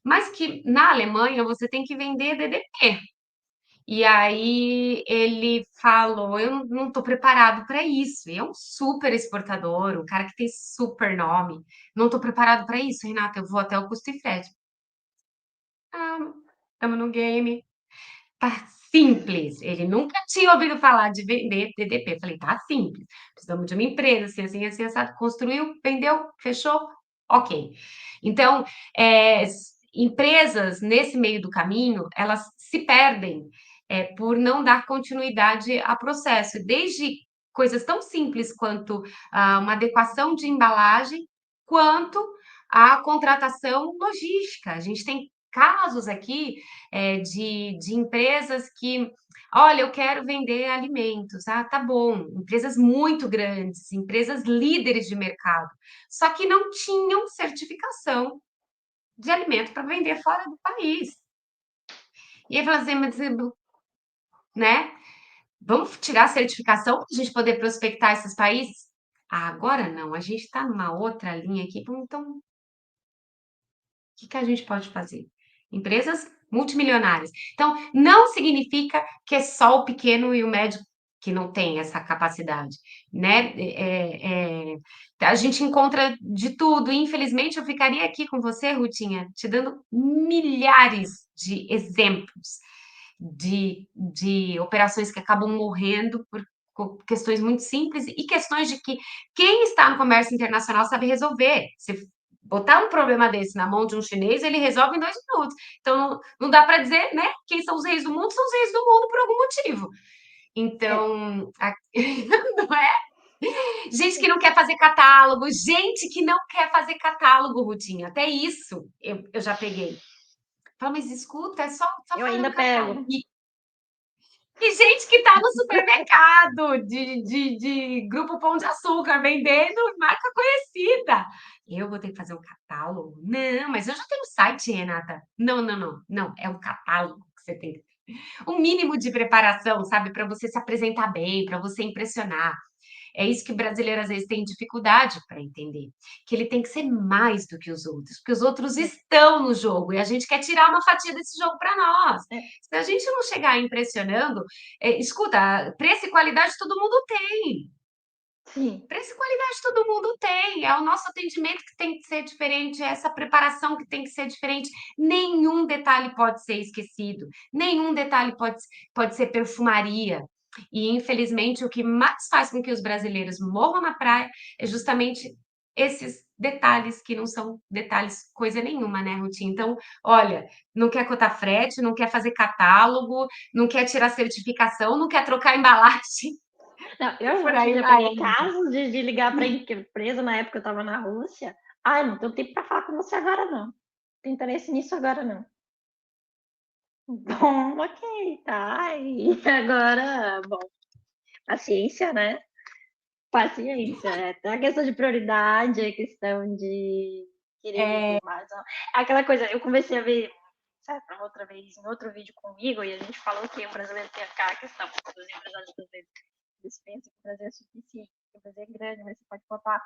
Mas que na Alemanha você tem que vender DDP. E aí ele falou: eu não estou preparado para isso. E é um super exportador, um cara que tem super nome. Não estou preparado para isso, Renata. Eu vou até o custo e frete. Ah, estamos no game. Tá simples. Ele nunca tinha ouvido falar de vender DDP. Falei, tá simples. Precisamos de uma empresa, assim, assado. Construiu, vendeu, fechou, ok. Então, empresas nesse meio do caminho, elas se perdem por não dar continuidade a processo. Desde coisas tão simples quanto uma adequação de embalagem, quanto a contratação logística. A gente tem casos aqui de empresas que, olha, eu quero vender alimentos. Ah, tá bom. Empresas muito grandes, empresas líderes de mercado, só que não tinham certificação de alimento para vender fora do país. E aí fala assim, mas, né? Vamos tirar a certificação para a gente poder prospectar esses países? Ah, agora não, a gente está numa outra linha aqui. Então, que a gente pode fazer? Empresas multimilionárias. Então, não significa que é só o pequeno e o médio que não tem essa capacidade, né? A gente encontra de tudo. Infelizmente, eu ficaria aqui com você, Rutinha, te dando milhares de exemplos de operações que acabam morrendo por questões muito simples e questões de que quem está no comércio internacional sabe resolver. Se botar um problema desse na mão de um chinês, ele resolve em 2 minutos. Então, não dá para dizer, né? Quem são os reis do mundo são os reis do mundo por algum motivo. É, Então, não é? Gente que não quer fazer catálogo, gente que não quer fazer catálogo, Rutinha. Até isso eu já peguei. Fala, mas escuta, é só eu fazer um ainda catálogo. pego. E gente que está no supermercado de Grupo Pão de Açúcar vendendo marca conhecida. Eu vou ter que fazer um catálogo? Não, mas eu já tenho site, Renata. Não, não, não, não. É um catálogo que você tem. Um mínimo de preparação, sabe, para você se apresentar bem, para você impressionar. É isso que o brasileiro às vezes tem dificuldade para entender, que ele tem que ser mais do que os outros, porque os outros É, estão no jogo e a gente quer tirar uma fatia desse jogo para nós. é, Se a gente não chegar impressionando, escuta, preço e qualidade todo mundo tem. sim. Preço e qualidade todo mundo tem. É o nosso atendimento que tem que ser diferente, é essa preparação que tem que ser diferente. Nenhum detalhe pode ser esquecido, nenhum detalhe pode ser perfumaria. E, infelizmente, o que mais faz com que os brasileiros morram na praia é justamente esses detalhes que não são detalhes coisa nenhuma, né, Rutinha? Então, olha, não quer cotar frete, não quer fazer catálogo, não quer tirar certificação, não quer trocar embalagem, Não, e por aí já vai peguei ainda. casos de ligar para empresa na época que eu estava na Rússia. Ah, não tenho tempo para falar com você agora, não. Não tenho interesse nisso agora, não. Bom, ok, tá. E agora, bom, paciência, né? Paciência. É a questão de prioridade, é questão de querer vender mais. Ó. Aquela coisa, eu comecei a ver, certo, outra vez, em outro vídeo comigo, e a gente falou que o brasileiro tem aquela questão, os empresários brasileiros eles pensam que o Brasil é suficiente, que o Brasil é grande, mas você pode botar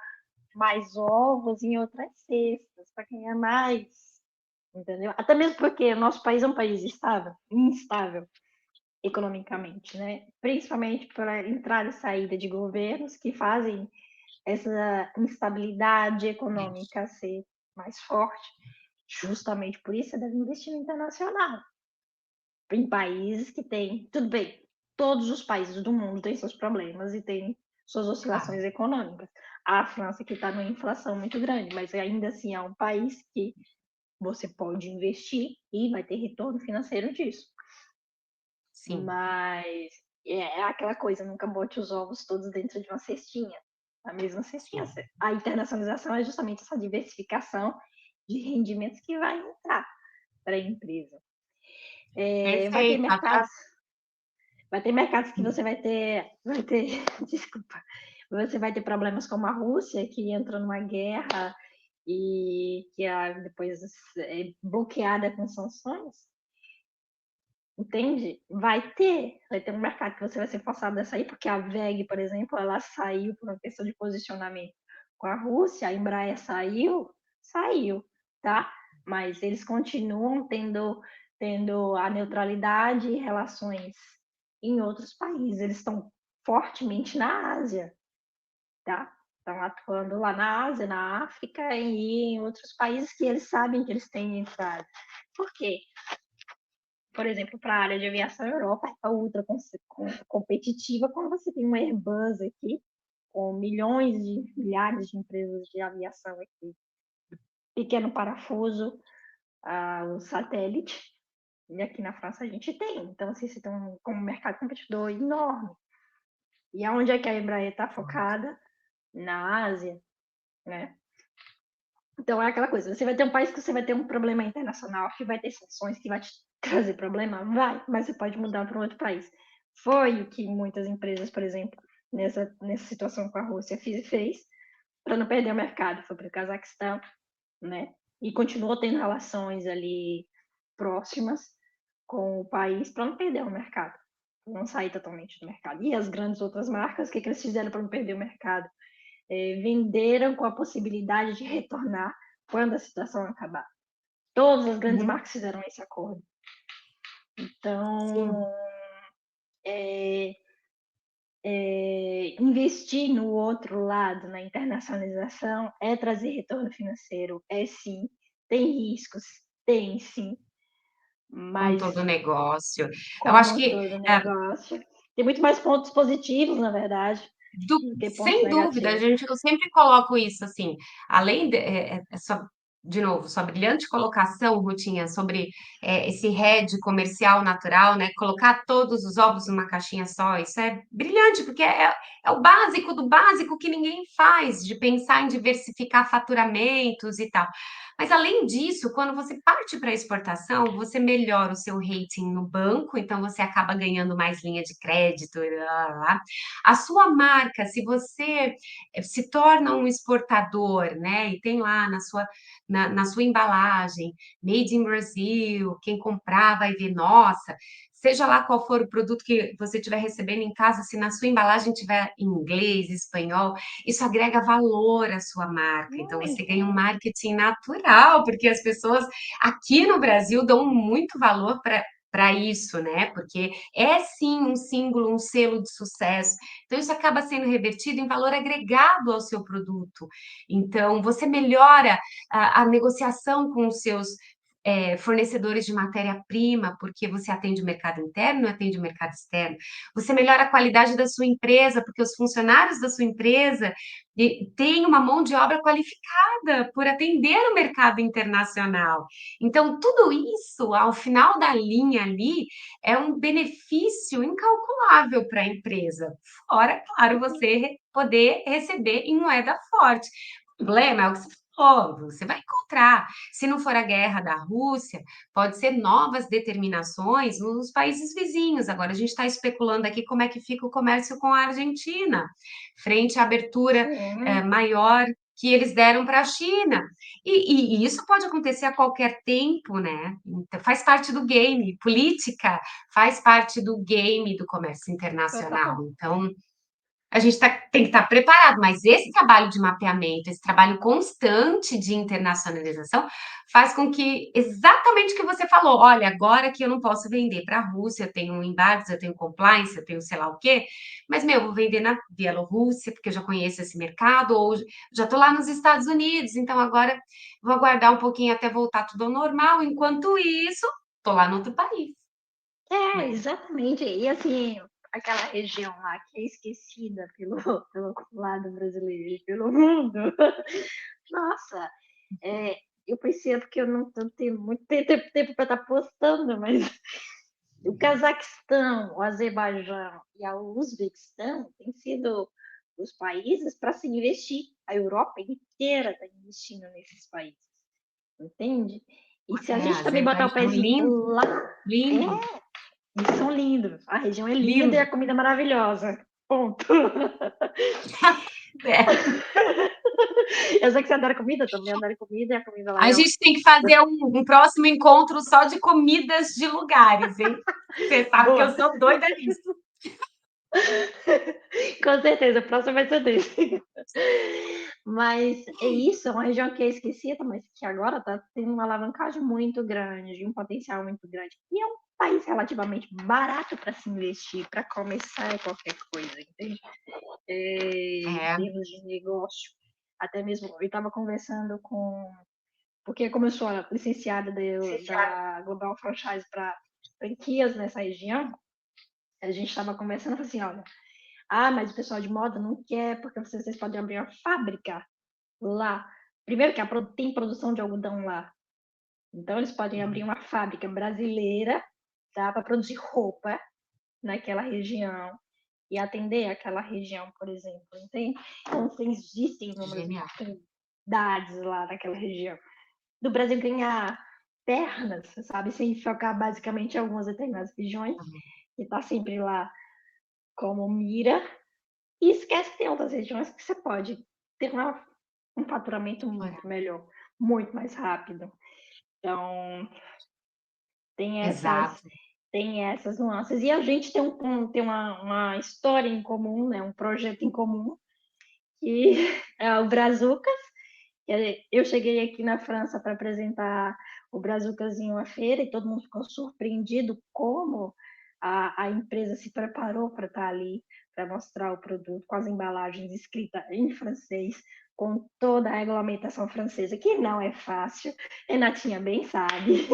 mais ovos em outras cestas para ganhar mais, entendeu? Até mesmo porque o nosso país é um país instável, economicamente, né? Principalmente pela entrada e saída de governos que fazem essa instabilidade econômica ser mais forte. Justamente por isso, você deve investir no internacional. Em países que têm, tudo bem, todos os países do mundo têm seus problemas e têm suas Claro. oscilações econômicas. A França que está numa inflação muito grande, mas ainda assim é um país que você pode investir e vai ter retorno financeiro disso. Sim, Mas é aquela coisa, nunca bote os ovos todos dentro de uma cestinha. A mesma cestinha. sim. A internacionalização é justamente essa diversificação de rendimentos que vai entrar para a empresa. Vai ter Perfeito. mercados, vai ter mercados que você vai ter, desculpa, você vai ter problemas como a Rússia, que entra numa guerra e que depois é bloqueada com sanções. Entende? Vai ter um mercado que você vai ser forçado a sair, porque a VEG, por exemplo, ela saiu por uma questão de posicionamento com a Rússia, a Embraer saiu, tá? Mas eles continuam tendo a neutralidade e relações em outros países. Eles estão fortemente na Ásia, tá? Estão atuando lá na Ásia, na África e em outros países que eles sabem que eles têm entrada. Por quê? Por exemplo, para a área de aviação, a Europa é ultra competitiva quando você tem uma Airbus aqui, com milhares de empresas de aviação aqui. Pequeno parafuso, o satélite, e aqui na França a gente tem. Então, assim, você tem um mercado competidor enorme. E aonde é que a Embraer está focada? Na Ásia, né? Então, é aquela coisa, você vai ter um país que você vai ter um problema internacional, que vai ter sanções, que vai te trazer problema? Vai, mas você pode mudar para um outro país. Foi o que muitas empresas, por exemplo, nessa situação com a Rússia, fez para não perder o mercado. Foi para o Cazaquistão, né? E continuou tendo relações ali próximas com o país para não perder o mercado, não sair totalmente do mercado. E as grandes outras marcas, o que eles fizeram para não perder o mercado? Venderam com a possibilidade de retornar quando a situação acabar. Todas as grandes Uhum. marcas fizeram esse acordo. Sim. Então, investir no outro lado, na internacionalização, é trazer retorno financeiro, é sim. Tem riscos, tem sim, Como mas todo negócio. Eu acho como que, todo negócio, tem muito mais pontos positivos, na verdade, do que pontos sem dúvida, negativos. eu sempre coloco isso assim, além de novo, sua brilhante colocação, Rutinha, sobre esse hedge comercial natural, né? Colocar todos os ovos numa caixinha só, isso é brilhante, porque é o básico do básico que ninguém faz, de pensar em diversificar faturamentos e tal. Mas além disso, quando você parte para a exportação, você melhora o seu rating no banco, então você acaba ganhando mais linha de crédito, e lá, lá, lá. A sua marca, se você se torna um exportador, né, e tem lá na sua embalagem, Made in Brazil, quem comprar vai ver, nossa, seja lá qual for o produto que você estiver recebendo em casa, se na sua embalagem tiver em inglês, espanhol, isso agrega valor à sua marca. Então você Muito. ganha um marketing natural, porque as pessoas aqui no Brasil dão muito valor para isso, né? Porque é sim um símbolo, um selo de sucesso. Então, isso acaba sendo revertido em valor agregado ao seu produto. Então, você melhora a negociação com os seus fornecedores de matéria-prima, porque você atende o mercado interno e atende o mercado externo. Você melhora a qualidade da sua empresa, porque os funcionários da sua empresa têm uma mão de obra qualificada por atender o mercado internacional. Então, tudo isso, ao final da linha ali, é um benefício incalculável para a empresa. Fora, claro, você poder receber em moeda forte. O problema é o que você falou, você vai encontrar. Se não for a guerra da Rússia, pode ser novas determinações nos países vizinhos. Agora, a gente está especulando aqui como é que fica o comércio com a Argentina, frente à abertura Sim, maior que eles deram para a China. E isso pode acontecer a qualquer tempo, né? Então, faz parte do game. Política faz parte do game do comércio internacional. total. Então, a gente tem que estar preparado, mas esse trabalho de mapeamento, esse trabalho constante de internacionalização, faz com que exatamente o que você falou, olha, agora que eu não posso vender para a Rússia, eu tenho embargos, eu tenho compliance, eu tenho sei lá o quê, mas meu, eu vou vender na Bielorrússia, porque eu já conheço esse mercado, ou já estou lá nos Estados Unidos, então agora vou aguardar um pouquinho até voltar tudo ao normal, enquanto isso, estou lá no outro país, É, né? exatamente. E assim, aquela região lá que é esquecida pelo lado brasileiro e pelo mundo. Nossa, é, eu percebo que eu não tenho muito tempo para estar postando, mas o Cazaquistão, o Azerbaijão e a Uzbequistão têm sido os países para se investir. A Europa inteira está investindo nesses países, entende? E se a É, gente também botar o Azerbaijão, pezinho lindo, lá, lindo, é, eles são lindos. A região é linda e lindo. a comida é maravilhosa. Ponto. É. Eu sei que você adora comida, eu também adoro comida e a comida lá A é gente ótima. tem que fazer um próximo encontro só de comidas de lugares, hein? Você sabe que eu Boa. sou doida nisso. Com certeza, o próximo vai ser desse. Mas é isso, é uma região que é esquecida, mas que agora está tendo uma alavancagem muito grande, um potencial muito grande. E é um país relativamente barato para se investir, para começar qualquer coisa, entende? Em É, termos de negócio. Até mesmo, eu estava conversando com. Porque, como eu sou licenciada da Global Franchise para franquias nessa região, a gente estava conversando assim: olha, mas o pessoal de moda não quer, porque vocês podem abrir uma fábrica lá. Primeiro que tem produção de algodão lá. Então, eles podem abrir uma fábrica brasileira, tá, para produzir roupa naquela região e atender aquela região, por exemplo, entende? Então, existem inúmeras genial. oportunidades lá naquela região. Do Brasil ganhar pernas, sabe, sem focar basicamente em algumas determinadas regiões, e está sempre lá como mira, e esquece que tem outras regiões que você pode ter um faturamento muito melhor, muito mais rápido. Então, tem essas, Exato. tem essas nuances. E a gente tem uma história em comum, né? Um projeto em comum, que é o Brazucas. Eu cheguei aqui na França para apresentar o Brazucas em uma feira e todo mundo ficou surpreendido como a empresa se preparou para estar ali, para mostrar o produto com as embalagens escritas em francês, com toda a regulamentação francesa, que não é fácil. Renatinha bem sabe.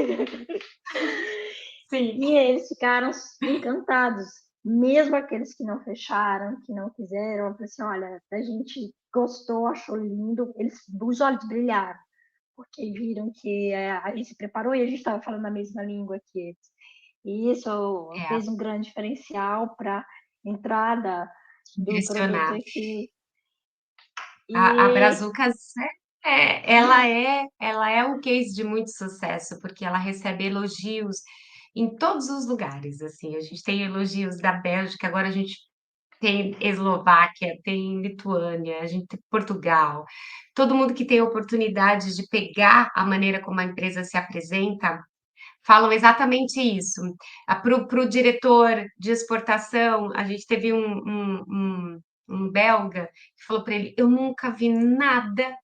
Sim. E eles ficaram encantados, mesmo aqueles que não fecharam, que não quiseram. Eu falei assim: olha, a gente gostou, achou lindo, os olhos brilharam, porque viram que a gente se preparou e a gente estava falando a mesma língua que eles. E isso É, fez um grande diferencial para a entrada do produto direcionar. aqui. A E Brazucas ela é um case de muito sucesso, porque ela recebe elogios em todos os lugares, assim, a gente tem elogios da Bélgica, agora a gente tem Eslováquia, tem Lituânia, a gente tem Portugal. Todo mundo que tem oportunidade de pegar a maneira como a empresa se apresenta, falam exatamente isso. Para o diretor de exportação, a gente teve um belga que falou para ele: Eu nunca vi nada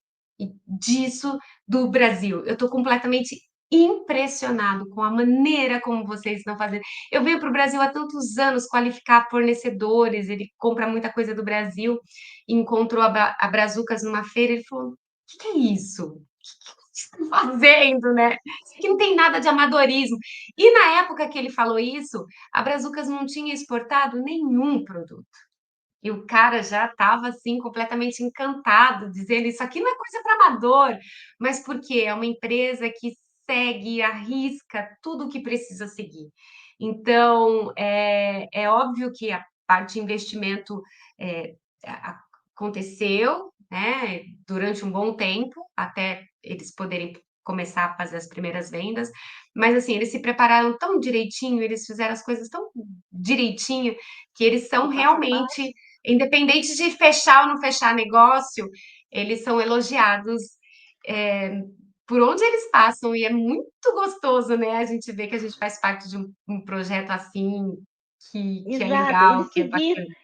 disso do Brasil. Eu estou completamente impressionado com a maneira como vocês estão fazendo. Eu venho para o Brasil há tantos anos qualificar fornecedores, ele compra muita coisa do Brasil, encontrou a Brazucas numa feira, ele falou: O que é isso? O que estão fazendo, né? Isso aqui não tem nada de amadorismo. E na época que ele falou isso, a Brazucas não tinha exportado nenhum produto. E o cara já estava assim completamente encantado, dizendo isso aqui não é coisa para amador, mas porque é uma empresa que segue, arrisca tudo o que precisa seguir. Então, é óbvio que a parte de investimento é, aconteceu, né, durante um bom tempo, até eles poderem começar a fazer as primeiras vendas, mas assim, eles se prepararam tão direitinho, eles fizeram as coisas tão direitinho, que eles são o passo a passo. realmente, independente de fechar ou não fechar negócio, eles são elogiados é, por onde eles passam, e é muito gostoso, né? A gente vê que a gente faz parte de um projeto assim, que é Exato, legal, que é bacana.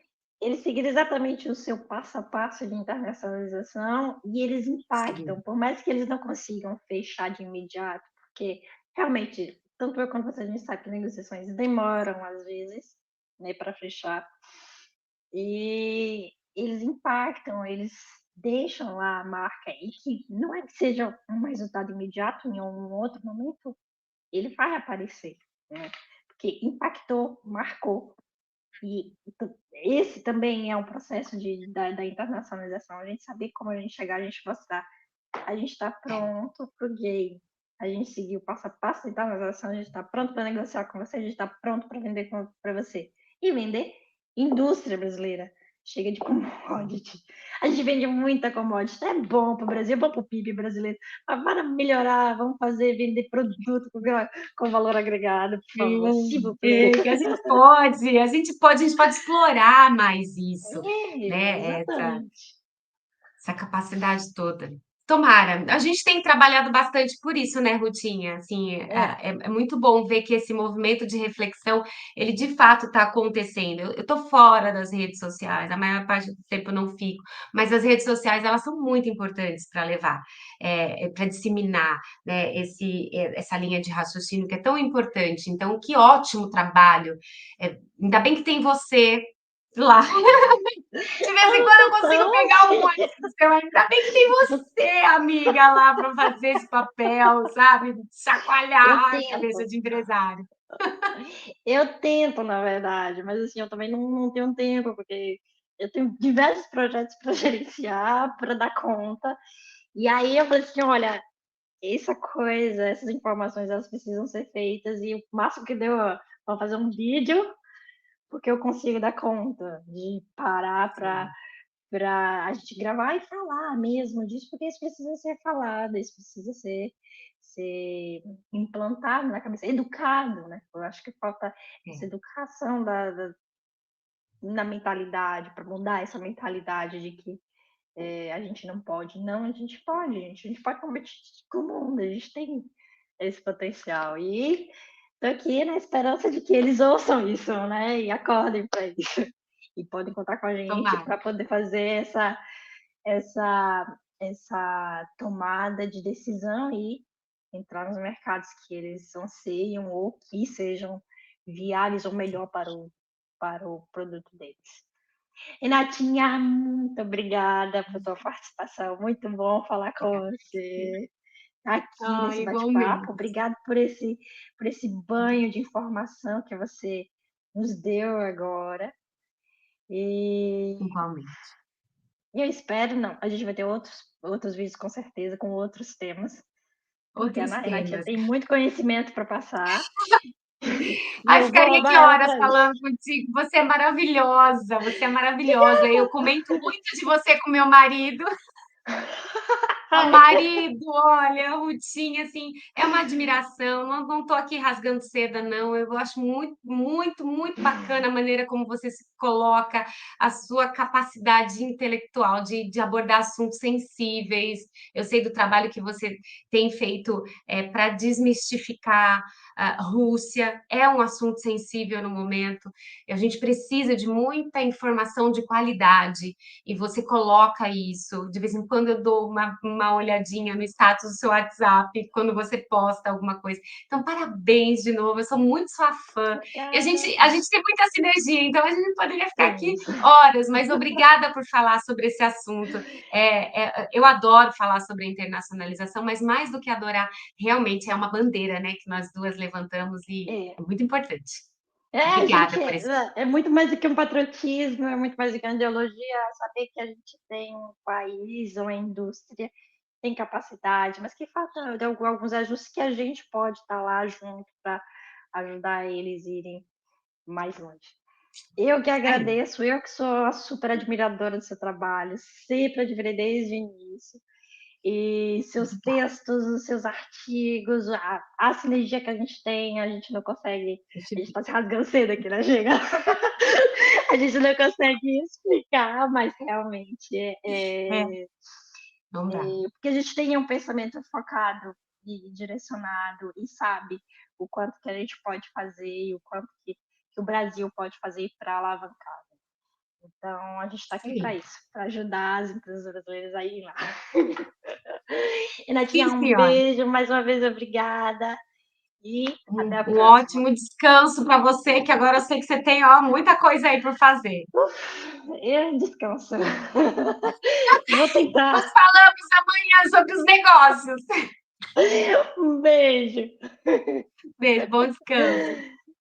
eles seguiram exatamente o seu passo a passo de internacionalização e eles Sim, impactam, por mais que eles não consigam fechar de imediato, porque realmente, tanto eu quanto você, a gente sabe que negociações demoram às vezes, né, para fechar, e eles impactam, eles deixam lá a marca, e que não é que seja um resultado imediato em um outro momento, ele vai aparecer, né? Porque impactou, marcou. E esse também é um processo da internacionalização, a gente saber como a gente chegar, a gente mostrar, a gente está é. pronto para o game, a gente seguiu o passo a passo da internacionalização, a gente está pronto para negociar com você, a gente está pronto para vender para você. E vender indústria brasileira. Chega de commodity. A gente vende muita commodity. É bom para o Brasil, é bom para o PIB brasileiro. Mas para melhorar, vamos fazer, vender produto com valor agregado, por favor. S'il vous plaît. Que a gente pode explorar mais isso, né? Exatamente. Essa capacidade toda. Tomara. A gente tem trabalhado bastante por isso, né, Rutinha? Assim, É, é muito bom ver que esse movimento de reflexão, ele de fato está acontecendo. Eu estou fora das redes sociais, a maior parte do tempo eu não fico, mas as redes sociais, elas são muito importantes para levar, para disseminar, né, essa linha de raciocínio que é tão importante. Então, que ótimo trabalho. Ainda bem que tem você lá. De vez em quando eu consigo pegar um totalmente. ônibus seu, ainda bem que tem você, amiga, lá para fazer esse papel, sabe? Eu Chacoalhar a cabeça tento. de empresário. Eu tento, na verdade, mas assim, eu também não tenho tempo, porque eu tenho diversos projetos para gerenciar, para dar conta. E aí eu falei assim, olha, essa coisa, essas informações, elas precisam ser feitas, e o máximo que deu, ó, vou fazer um vídeo, porque eu consigo dar conta de parar Sim, para a gente gravar e falar mesmo disso, porque isso precisa ser falado, isso precisa ser implantado na cabeça, educado, né? Eu acho que falta essa é. educação na mentalidade, para mudar essa mentalidade de que a gente não pode. Não, a gente pode, gente. A gente pode competir com o mundo, a gente tem esse potencial. E tô aqui na esperança de que eles ouçam isso, né? E acordem para isso. E podem contar com a gente Tomara. para poder fazer essa tomada de decisão e entrar nos mercados que eles anseiam ou que sejam viáveis ou melhor para o produto deles. Renatinha, muito obrigada por sua participação. Muito bom falar com você aqui Ah, nesse bate-papo. igualmente. Obrigada por esse banho de informação que você nos deu agora. E Igualmente. eu espero, não, a gente vai ter outros vídeos com certeza, com outros temas, porque a Outros Ana Renatinha temas. tem muito conhecimento para passar. E Ai, eu vou ficaria roubar aqui ela horas para isso. falando contigo. Você é maravilhosa, você é maravilhosa. Eu comento muito de você com meu marido. O marido, olha, a Rutinha, assim, é uma admiração. Não estou aqui rasgando seda, não. Eu acho muito, muito, muito bacana a maneira como você se coloca, a sua capacidade intelectual de abordar assuntos sensíveis. Eu sei do trabalho que você tem feito para desmistificar a Rússia. É um assunto sensível no momento. A gente precisa de muita informação de qualidade e você coloca isso. De vez em quando eu dou uma olhadinha no status do seu WhatsApp, quando você posta alguma coisa. Então, parabéns de novo, eu sou muito sua fã. E a Obrigada. gente, a gente tem muita sinergia, então a gente poderia ficar aqui Temos. horas, mas obrigada por falar sobre esse assunto. Eu adoro falar sobre a internacionalização, mas mais do que adorar, realmente é uma bandeira, né, que nós duas levantamos e É. é muito importante. A Obrigada gente por esse. é muito mais do que um patriotismo, é muito mais do que uma ideologia, saber que a gente tem um país, uma indústria, tem capacidade, mas que falta de alguns ajustes que a gente pode estar lá junto para ajudar eles a irem mais longe. Eu que Aí, agradeço, eu que sou a super admiradora do seu trabalho, sempre admirei desde o início. E seus obrigada. textos, os seus artigos, a sinergia que a gente não consegue. A gente está se rasgando cedo aqui, né? Chega. A gente não consegue explicar, mas realmente É, não dá. porque a gente tem um pensamento focado e direcionado e sabe o quanto que a gente pode fazer e o quanto que o Brasil pode fazer para alavancar. Então, a gente está aqui para Sim, isso, para ajudar as empresas brasileiras a ir lá. E, sim, Natinha, um senhora. beijo, mais uma vez, obrigada. E até a Um próxima. ótimo descanso para você, que agora eu sei que você tem, ó, muita coisa aí por fazer. Eu descanso. Vou tentar. Nos falamos amanhã sobre os negócios. Um beijo. Beijo, bom descanso.